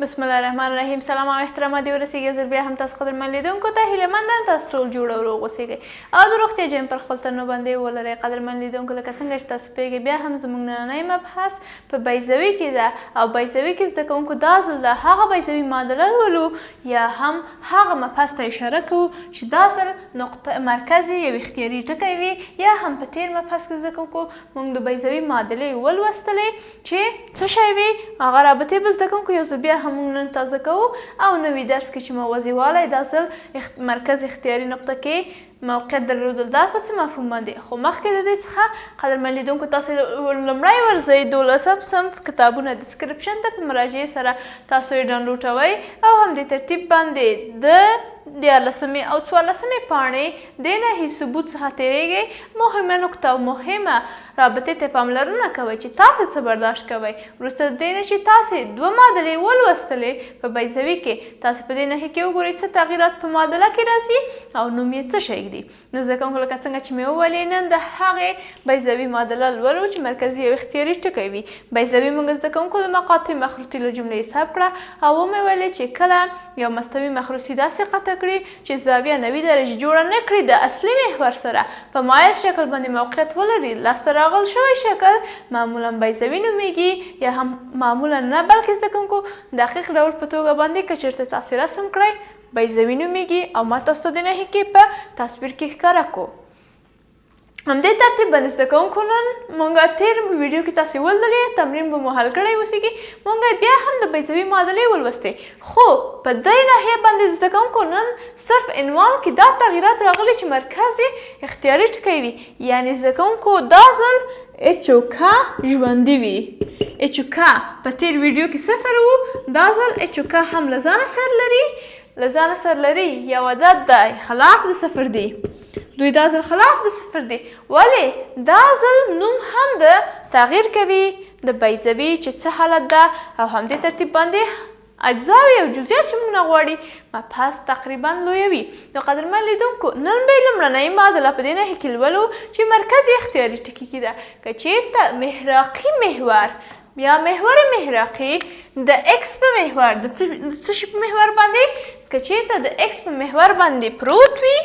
بسم الله الرحمن الرحیم. سلام او احترامات دی ورسیږي. زه بیا هم تاسو قدرمن لیدونکو ته هیلهمند یم تاسو ټول جوړ او روغ اوسئ او د روغتیا جیم پر خپل تنو باندې ولرئ. قدرمن لیدونکو لکه څنګه چې تاسو پوهیږئ بیا هم زموږ نننی مبحث په بیضوي کې ده او بیضوي کې زده کوونکو دا ځل د هغه بیضوي معادله لولو یا هم هغه مبحث ته اشاره کوو چې دا ځل نقطه مرکز یو اختیاري ټکی وي یا هم په تېر مبحث کې زده کوونکو موږ د بیضوي معادلې ولوستلې چې څه شی وي هغه رابطې به زده کوونکو یو ځل بیا هم موږ نن تازه کوو او نوي درس کې چې موازي والی دا ځل مرکز اختیاري نقطه کې موقعیت درلودل دا په څه مفهوم باندې خو مخکې د دې څخه قدرمن لیدونکو تاسو لومړی ورځئ 12 صنف کتابونه ډسکرپشن ته په مراجعې سره تاسو یې ډاونلوډوئ او هم د ترتیب باندې د 14 او 14 پاڼې د نهي ثبوت څخه تېرېږئ. مهمه نقطه او مهمه رابطې ته پاملرنه کوئ چې تاسو څه برداشت کوئ. وروسته د دې نه چې تاسې دوه معادلې ولوستلې په بیضوي کې تاسو په دې نهي کې وګورئ څه تغیرات په معادله کې راځي او نوم یې څه شی دی. نو زده کوونکو لکه څنګه چې مې وویلې نن د هغې بیضوي معادله لولو چې مرکزي او اختیاري ټکی وي. بیضوي موږ زده کوونکو د مقاطع مخروطي له جملې حساب کړه او ومې ویلې چې کله یو مستوي مخروطي داسې قطع کړي چې زاویه 90 درجې جوړه نه کړي د اصلي محور سره په مایل شکل باندې موقعیت ولري لاسته راغل شوی شکل معمولا بیضوي نومیږي یا هم معمولا نه بلکې زده کوونکو دقیق ډول په توګه باندې که چېرته تاسې رسم کړئ بیضوي نومیږي او ما تاسو ته د نهي کې په تصویر کې ښکاره کړو. همدې ترتیب باندې زده کوونکو نن موږ تېر ویډیو کې تاسې ولولې تمرین به مو حل کړی اوسېږي. موږ بیا هم د بیضوي معادلې ولوستې خو په دې ناحیه باندې زده کوونکو نن صرف عنوان کې دا تغییرات راغلي چې مرکز یې اختیاري ټکی وي یعنې زده کوونکو دا ځل اچ او کا ژوندي وي. اچ او کا په تېر ویډیو کې 0 و دا ځل اچ او کا هم له ځانه سر لري یو عدد دی خلاف د 0 دی. دوی دا ځل خلاف د 0 دی ولې دا ځل نوم هم د تغییر کوي د بیضوي چې څه حالت ده او همدې ترتیب باندې اجزاوې او جزئیات چې موږ نه غواړي مبحث تقریبا لویه وي. نو قدرمن لیدونکو نن به یې لومړنۍ معادله په دې نهي کې لولو چې مرکز اختیاري ټکي کې ده. که چېرته محراقي محور یا محور محراقي د اکس په محور د څه شي په محور باندې که چېرته د اکس په محور باندې پروت وي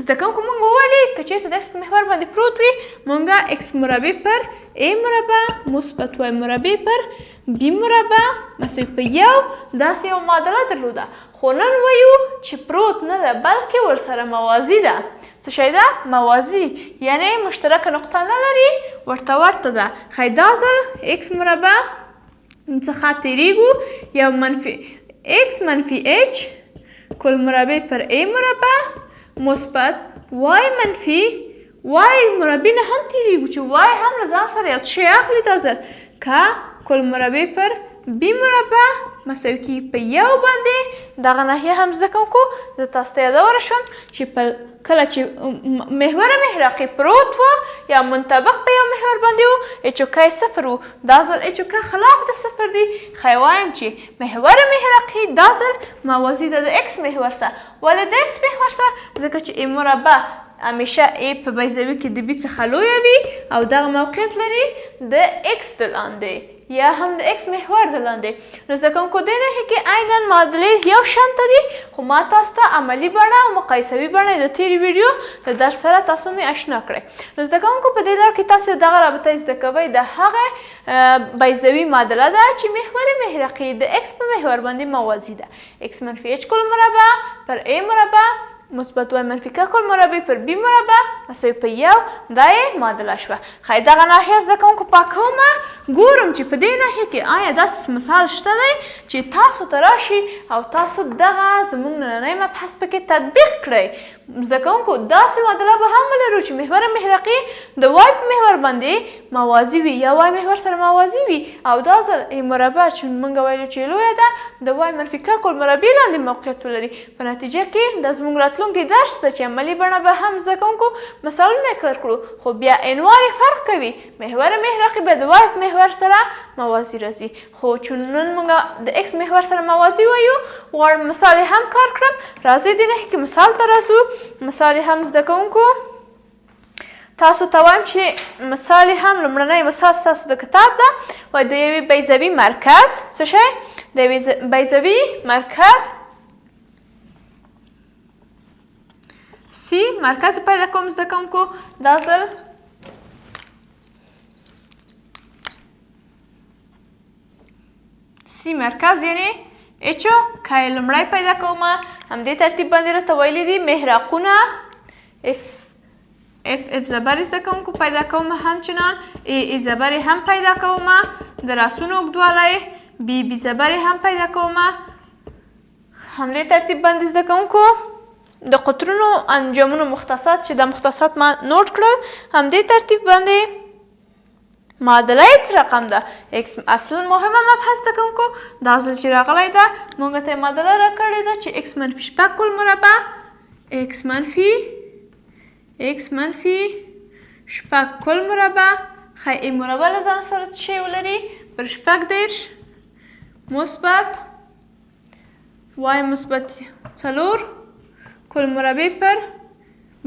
زده کوونکو موږ وویلې که چېرته د اکس په محور باندې پروت وي موږ اکس مربع پر ا مربع مثبت وای مربع پر بی مربع مساوي په یو داسې یو معادله درلوده خو نن وایو چې پروت نه ده بلکې ورسره موازي ده. څه شی ده؟ موازي یعنې مشترکه نقطه نه لري ورته ده. ښایي دا ځل اکس مربع څخه تېرېږو یو منفي اکس منفي اچ کل مربع پر ا مربع مثبت وای منفي وای مربع نه هم تېرېږو چې وای هم له ځان سره یو شی اخلي دا ځل که کل مربع پر بی مربع مساوي کېږي په یو باندې دغه ناحیه هم زده کوونکو زه تاسو ته یادولی شم چې کله چې محور محراقي پروت و یا منطبق په یو محور باندې و اچ او کا یې 0 و دا ځل اچ او کا خلاف د 0 دی. ښایي وایم چې محور محراقي دا ځل موازي ده د اکس محور سره. ولې د اکس محور سره؟ ځکه چې ا مربع همیشه ا په بیضوي کې د بي څخه لویه وي او دغه موقعیت لري د اکس د لاندې یا هم د اکس محور د لاندې. نو زده کوونکو دې نهي کې عینا معادلې یو شانته دي خو ما تاسو ته عملي بڼه او مقایسوي بڼه د تېرې ویډیو د درس سره تاسو مې اشنا کړئ. نو زده کوونکو په دې لړ کې تاسو دغه رابطه زده کوئ د هغه بیضوي معادله ده چې محور محراقي د اکس په محور باندې موازي ده. اکس منفي اچ کل مربع پر ا مربع مثبت وای منفي که کل مربع پر بی مربع مساوي په یو دا یې معادله شوه. ښایي دغه ناحیه زده کوونکو پاکومه ګورم چې په دې ناحیه کې آیا داسې مثال شته دی چې تاسو ته راشي او تاسو دغه زموږ نننی مبحث پکې تطبیق کړئ. زده کوونکو داسې معادله به هم ولرو چې محور محراقي د وای په محور باندې موازي وي یا وای محور سره موازي وي او دا ځل ا مربع چې موږ ویلو چې لویه ده د وای منفي که کل مربع لاندې موقعیت ولري. په نتیجه کې د زموږ راتلونکی درس ده چې عملي بڼه به هم زده کوونکو مثالونه کار کړو خو بیا عنوان فرق کوي. محور محراقي به د وای په محور سره موازي راځي خو چون نن موږ د اکس محور سره موازي وایو غواړم مثال هم کار کړم. راځئ دې نهي کې مثال ته راځو. مثال هم زده کوونکو تاسو ته وایم چې مثال هم لومړنی مثال ستاسو د کتاب ده وایي د یوې بیضوي مرکز څه شی د یوې بیضوي مرکز سی مرکز پیدا کوم زده کوونکو. دا ځل سی مرکز یعنی اچو که یې لومړی پیدا کومه همدې ترتیب باندې راته ویلي دي محراقونه اف زبر زده کوونکو پیدا کومه، همچنان ای زبر هم پیدا کومه، د راسونو اوږدوالی بی زبر هم پیدا کومه. همدې ترتیب باندې زده کوونکو د قطرونو انجامونو مختصات چې د مختصات ما نوٹ کړل همدې ترتیب باندې معادله هیڅ رقم ده. اصلا مهمه مبحث زده کوونکو دا ځل چې راغلی ده موږ ته یې معادله راکړې ده چې x منفي شپږ کل مربع x منفي شپږ کل مربع ښایي ای مربع له ځان سره څه شی ولري پر شپږ دېرش مثبت y مثبت څلور کل مربع پر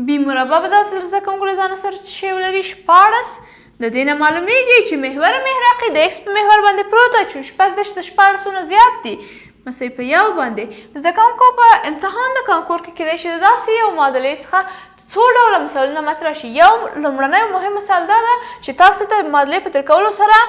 بی مربع به دا ځل زده کوونکو له ځانه سره څه شی ولري 14. د دې نه معلومیږي چې محور محراقي د x په محور باندې پروت ده چې شپږ دېرش د 14 نه زیات دي مساوي په یو باندې. زده کوونکو په امتحان د کانکور کې کیدای شي د داسې یو معادلې څخه څو ډوله مثالونه مطرح شي. یو لومړنی مهم مثال دا ده چې تاسو ته معادلې په تر کولو سره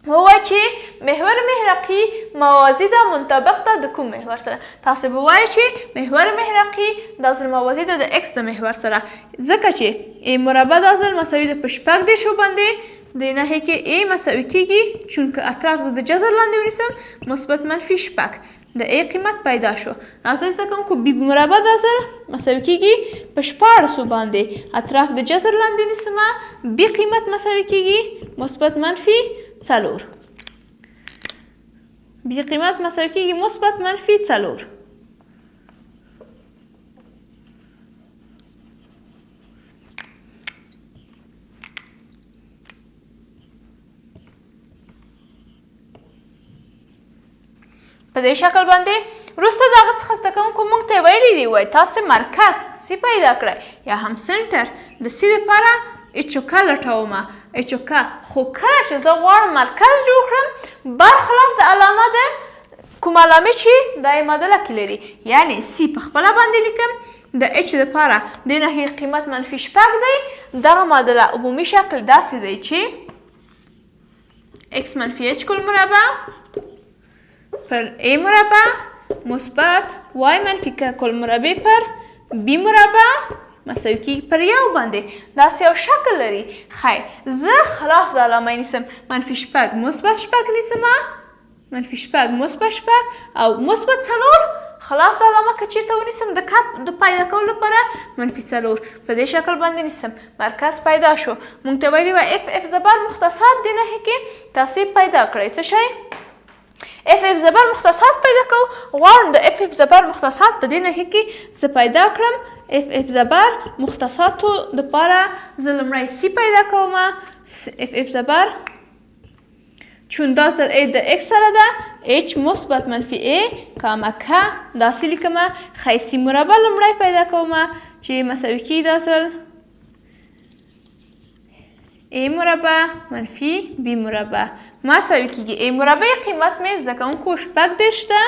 ووایي چې محور محراقي موازي ده منطبق ده د کوم محور سره. تاسو به وایئ چې محور محراقي دا ځل موازي ده د x د محور سره ځکه چې ای مربع دا ځل مساوي ده په شپږ دېرشو باندې د ناحیې کې ای مساوي کیږي چونکه اطراف زه د جذر لاندې ونیسم مثبت منفي شپږ د ای قیمت پیدا شو. راځئ زده کوونکو بی مربع دا ځل مساوي کیږي په 14 باندې اطراف د جذر لاندې نیسمه بی قیمت مساوي کیږي مثبت منفي څلور. بی قیمت مساوي کیږي مثبت منفي څلور. په دې شکل باندې وروسته د هغه څخه زده کوونکو موږ ته ویلي دي وایي تاسې مرکز سی پیدا کړئ یا هم سنټر د سی دپاره اچوکه لټومه اچوکه خو کله چې زه غواړم مرکز جوړ کړم برخلاف د علامه د کوم علامې چې دا یې معادله کې لري یعنی سی په خپله باندې لیکم د اچ دپاره د ناحیې قیمت منفي شپږ دی. دغه معادله عمومي شکل داسې دی چې x منفي h کل مربع پر a مربع مثبت y منفي k کل مربع پر b مربع مساوي کیږي پر یو باندې. داسې یو شکل لري. ښایي زه خلاف د علامه نیسم منفي شپږ مثبت شپږ نیسمه منفي شپږ مثبت شپږ او مثبت څلور خلاف د علامه که چېرته ونیسم د کپ د پیدا کولو لپاره منفي څلور په دې شکل باندې نیسم مرکز پیدا شو. موږ ته ویلي وه اف زبر مختصات دې ناحیې کې تاسې پیدا کړئ. څه شی اف زبر مختصات پیدا کوو غواړم د اف زبر مختصات په دې ناحیې کې زه پیدا کړم اف زبر مختصاتو دپاره زه لومړی سی پیدا کوم اف زبر چون دا ځل ای د x سره ده h مثبت منفي a کامه که داسې لیکمه. ښایي سی مربع لومړی پیدا کومه چې مساوي کیږي دا ځل a مربع منفي b مربع مساوي کیږي a مربع قیمت مې زده کوونکو شپږ دېرش ده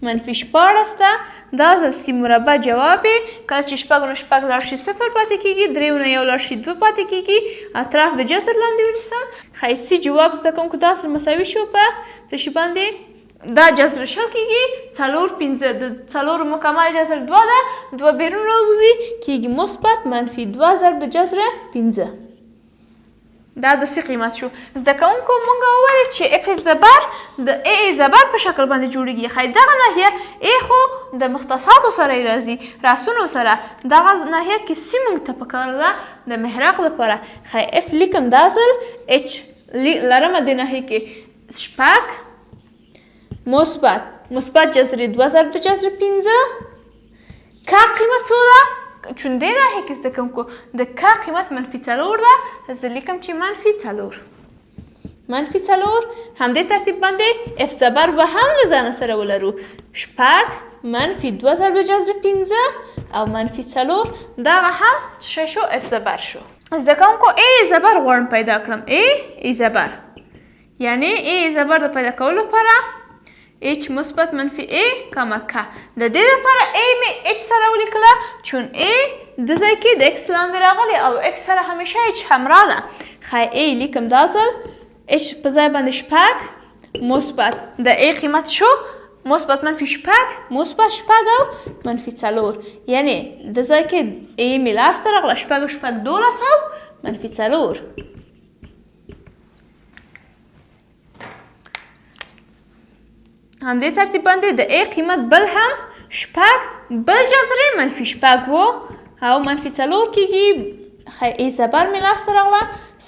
منفي 14 ده. دا ځل سی مربع جواب کله چې شپږ نه شپږ لاړ شي صفر پاتې کیږي درېو نه یو لاړ شي دوه پاتې کیږي اطراف د جذر لاندې ونیسم. ښایي سی جواب زده کوونکو دا ځل مساوي شو په څه شي باندې دا جذر شل کیږي څلور پنځه د څلورو مکمل جذر دوه ده دوه بیرون راوځي کیږي مثبت منفي دوه ضرب د جذر پنځه. دا د سی قیمت شو. زده کوونکو مونږ وویل چې اف زبر د ای زبر په شکل باندې جوړیږي. ښایي دغه ناحیه ای خو د مختصاتو سره یې راځي راسونو سره دغه ناحیه کې سی مونږ ته پکار ده د محراق لپاره. ښایي اف لیکم دا ځل اچ لرمه دې ناحیې کې شپږ مثبت جذر دوه ضرب د جذر پنځه کا قیمت څو ده چون دې ناحیې کې زده کوونکو د کا قیمت منفي څلور ده زه لیکم چې منفي څلور همدې ترتیب باندې اف زبر به هم له ځانه سره ولرو شپږ منفي دوه ضرب د جذر پنځه او منفي څلور دغه هم څه شو اف زبر شو. زده کوونکو ای زبر غواړم پیدا کړم ای زبر یعنی ای زبر د پیدا کولو لپاره h مثبت منفي a کما k. د دې لپاره a مې h سره ولیکله چون a د ځای کې د x لاندې راغلی او x سره همیشه h همراه ده. ښایي a لیکم دا ځل h په ځای باندې شپږ مثبت د a قیمت شو مثبت منفي شپږ مثبت شپږ او منفي څلور، یعنې د ځای کې a مې لاسته راغله شپږ او شپږ 12 او منفي څلور. همدې ترتیب باندې د a قیمت بل هم شپږ بل جذر یې منفي شپږ و او منفي څلور کېږي. a زبر مې لاسته راغله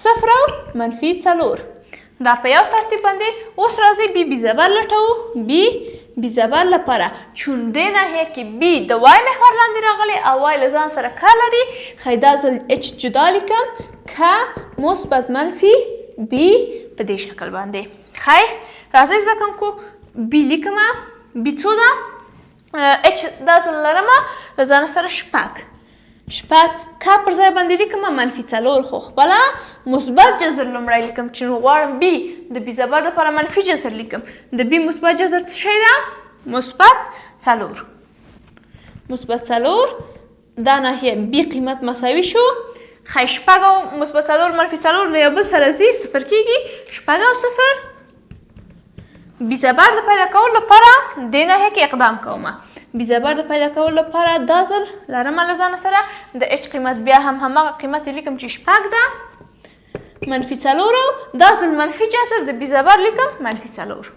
صفر او منفي څلور. دا په یو ترتیب باندې. اوس راځئ بي زبر لټوو. بي زبر لپاره چون دې ناحیه کې b د y محور لاندې راغلی او y له ځان سره k لري، ښایي دا ځل h جدا لیکم k مثبت منفي b په دې شکل باندې. ښایي راځئ زده کوونکو b لیکمه. b څو ده؟ h دا ځل لرمه له ځانه سره شپږ k پر ځای باندې لیکمه منفي څلور، خو خپله مثبت جذر لومړی لیکم چې غواړم b د b زبر لپاره منفي جذر لیکم. د b مثبت جذر څه شی ده؟ مثبت څلور. مثبت څلور دا ناحیه b قیمت مساوي شو. ښایي شپږ او مثبت څلور منفي څلور له یو بل سره ځي صفر کېږي. شپږ او صفر. بي زبر د پیدا کولو لپاره دې ناحیه کې اقدام کومه. بي زبر د پیدا کولو لپاره دا ځل لرمه له ځانه سره د h قیمت بیا هم هماغه قیمت یې لیکم چې شپږ ده منفي څلور او دا ځل منفي جذر د بي زبر لیکم منفي څلور.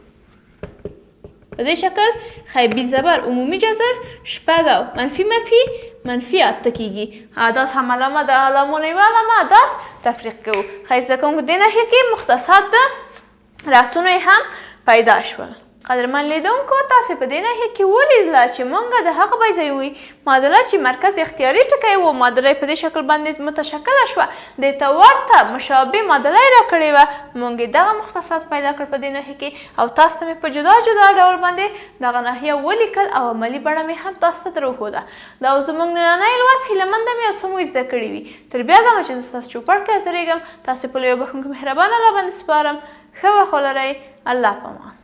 په دې شکل ښایي بي زبر عمومي جذر شپږ او منفي اته کېږي. عدد هم علامه د علامو نه یوه علامه عدد تفریق کوو. ښایي زده کوونکو دې ناحیه کې مختصات د راسونو یې هم پیدا شول. قدرمن لیدونکو تاسې په دې ناحیه کې ولیدله چې موږ د هغه بیضوي معادله چې مرکز اختیاري ټکی و معادله یې په دې شکل باندې متشکله شوه، دې ته ورته مشابه معادله یې راکړې وه. موږ یې دغه مختصات پیدا کړل په دې ناحیه کې او تاسو ته مې په جدا جدا ډول باندې دغه ناحیه ولیکل او عملي بڼه مې هم تاسو ته درښوده. دا اوس زموږ نننی لوست هیله منده مې یو څه مو زده کړي وي. تر بیا دمه چې زه ستاسو چوپړ کې حاضرېږم، تاسې په لویو بښونکي مهربانه الله باندې سپارم. ښه وخت ولرئ. الله پامان.